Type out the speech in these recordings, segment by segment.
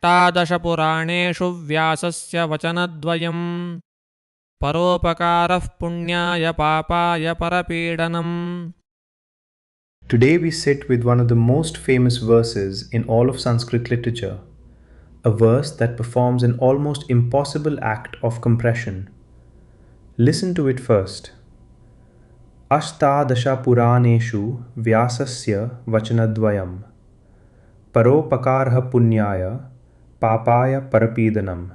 अष्टादशपुराणेषु व्यासस्य वचनद्वयम् परोपकारः पुण्याय पापाय परपीडनम्. Today we sit with one of the most famous verses in all of Sanskrit literature, a verse that performs an almost impossible act of compression. Listen to it first. Ashtadasha Puraneshu Vyasasya Vachanadvayam Paropakarha Punyaya Papaya Parapidanam.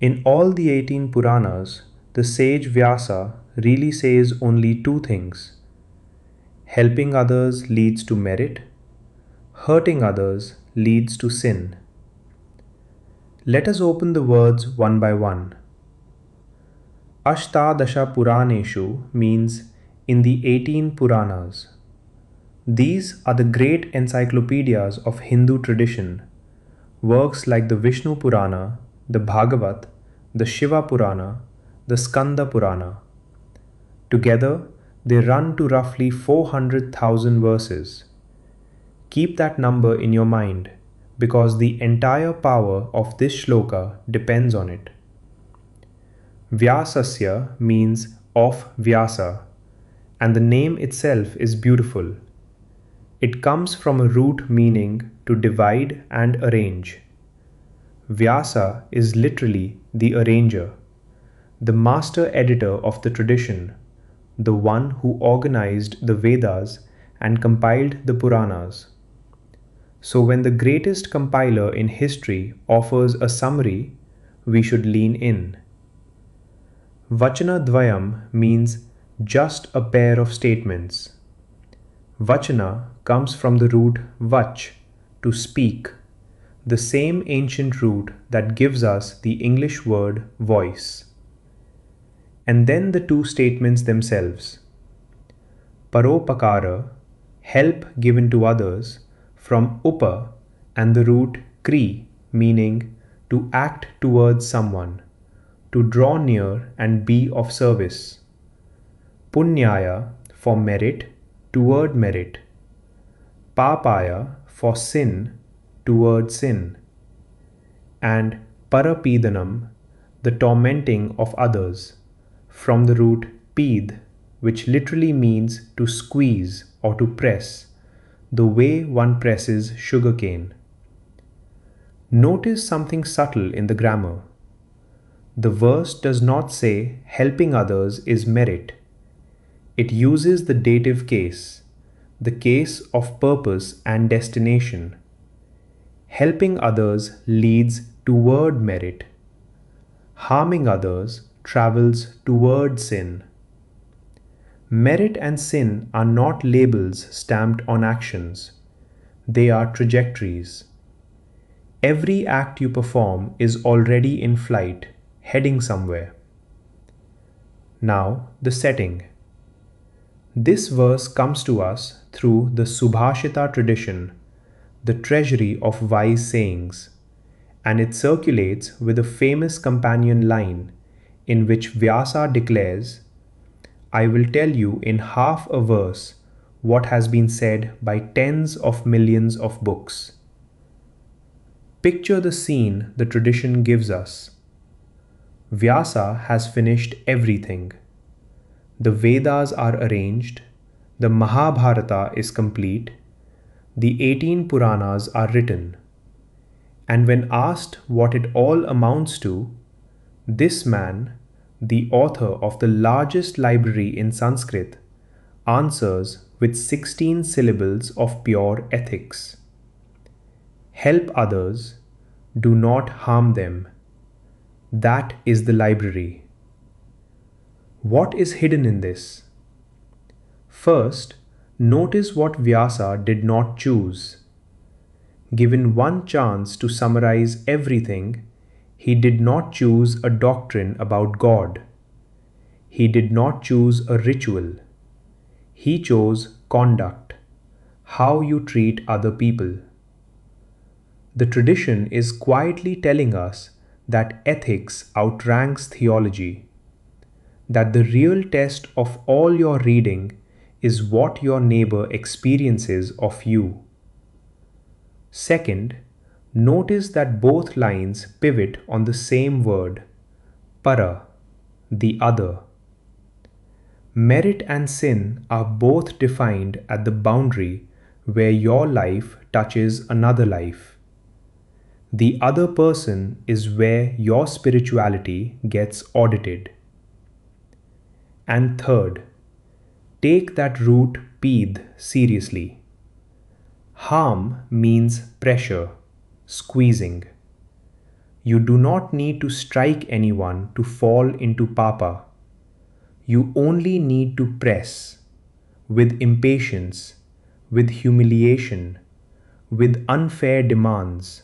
In all the 18 Puranas, the sage Vyasa really says only two things. Helping others leads to merit, hurting others leads to sin. Let us open the words one by one. Ashtadasha Puraneshu means in the 18 Puranas. These are the great encyclopedias of Hindu tradition, works like the Vishnu Purana, the Bhagavat, the Shiva Purana, the Skanda Purana. Together, they run to roughly 400,000 verses. Keep that number in your mind because the entire power of this shloka depends on it. Vyasasya means of Vyasa, and the name itself is beautiful. It comes from a root meaning to divide and arrange. Vyasa is literally the arranger, the master editor of the tradition, the one who organized the Vedas and compiled the Puranas. So when the greatest compiler in history offers a summary, we should lean in. Vachanadvayam means just a pair of statements. Vachana comes from the root vach, to speak, the same ancient root that gives us the English word voice. And then the two statements themselves. Paropakara, help given to others, from upa and the root kri, meaning to act towards someone, to draw near and be of service. Punyaya, for merit, toward merit. Papaya, for sin, toward sin. And parapidanam, the tormenting of others, from the root pid, which literally means to squeeze or to press, the way one presses sugarcane. Notice something subtle in the grammar. The verse does not say helping others is merit. It uses the dative case, the case of purpose and destination. Helping others leads toward merit. Harming others travels toward sin. Merit and sin are not labels stamped on actions. They are trajectories. Every act you perform is already in flight, heading somewhere. Now, the setting. This verse comes to us through the Subhashita tradition, the treasury of wise sayings, and it circulates with a famous companion line in which Vyasa declares, I will tell you in half a verse what has been said by tens of millions of books. Picture the scene the tradition gives us. Vyasa has finished everything. The Vedas are arranged, the Mahabharata is complete, the 18 Puranas are written. And when asked what it all amounts to, this man, the author of the largest library in Sanskrit, answers with 16 syllables of pure ethics. Help others, do not harm them. That is the library. What is hidden in this? First, notice what Vyasa did not choose. Given one chance to summarize everything, he did not choose a doctrine about God. He did not choose a ritual. He chose conduct, how you treat other people. The tradition is quietly telling us that ethics outranks theology, that the real test of all your reading is what your neighbor experiences of you. Second, Notice that both lines pivot on the same word, para, the other. Merit and sin are both defined at the boundary where your life touches another life. The other person is where your spirituality gets audited. And third, take that root peed seriously. Harm means pressure, squeezing. You do not need to strike anyone to fall into papa. You only need to press with impatience, with humiliation, with unfair demands,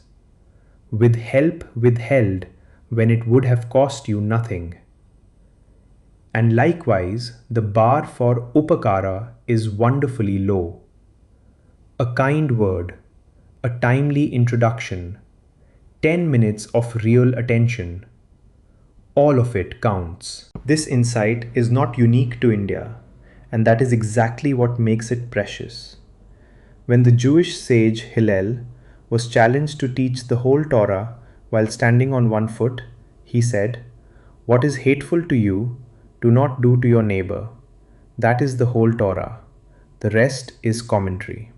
with help withheld when it would have cost you nothing. And likewise, the bar for upakara is wonderfully low. A kind word, a timely introduction, 10 minutes of real attention, all of it counts. This insight is not unique to India, and that is exactly what makes it precious. When the Jewish sage Hillel was challenged to teach the whole Torah while standing on one foot, he said, "What is hateful to you, do not do to your neighbor. That is the whole Torah. The rest is commentary."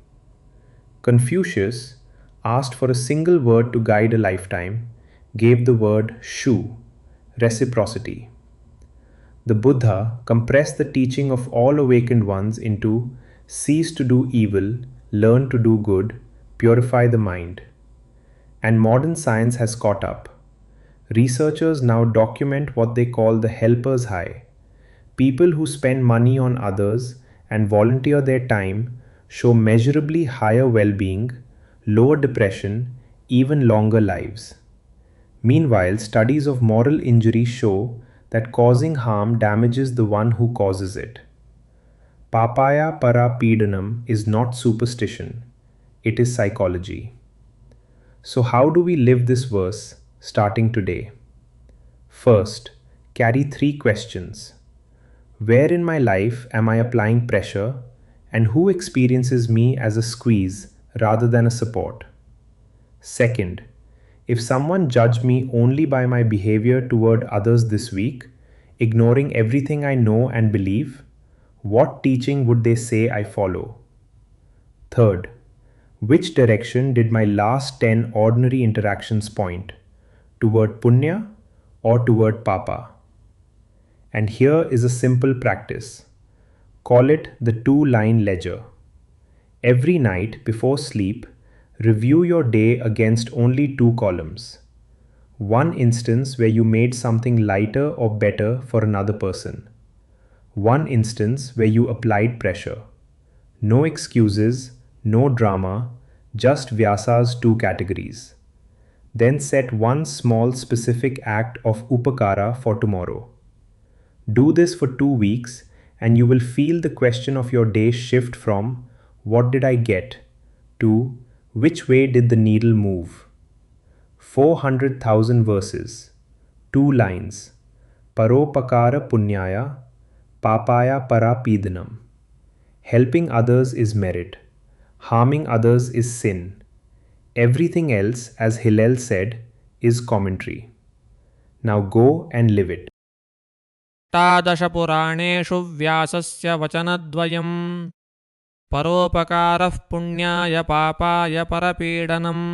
Confucius, asked for a single word to guide a lifetime, gave the word shu, reciprocity. The Buddha compressed the teaching of all awakened ones into cease to do evil, learn to do good, purify the mind. And modern science has caught up. Researchers now document what they call the helper's high. People who spend money on others and volunteer their time show measurably higher well-being, lower depression, even longer lives. Meanwhile, studies of moral injury show that causing harm damages the one who causes it. Papaya para pedanam is not superstition, it is psychology. So how do we live this verse starting today? First, carry 3 questions. Where in my life am I applying pressure, and who experiences me as a squeeze rather than a support? Second, if someone judged me only by my behavior toward others this week, ignoring everything I know and believe, what teaching would they say I follow? Third, which direction did my last 10 ordinary interactions point? Toward punya or toward papa? And here is a simple practice. Call it the 2-line ledger. Every night before sleep, review your day against only 2 columns. One instance where you made something lighter or better for another person. One instance where you applied pressure. No excuses, no drama, just Vyasa's 2 categories. Then set one small specific act of upakara for tomorrow. Do this for 2 weeks and you will feel the question of your day shift from "What did I get?" to "Which way did the needle move?" 400,000 verses, 2 lines, paropakara punyaya, papaya parapedanam. Helping others is merit, harming others is sin. Everything else, as Hillel said, is commentary. Now go and live it. अष्टादशपुराणेषु व्यासस्य वचनद्वयम् परोपकारः पुण्याय पापाय परपीडनम्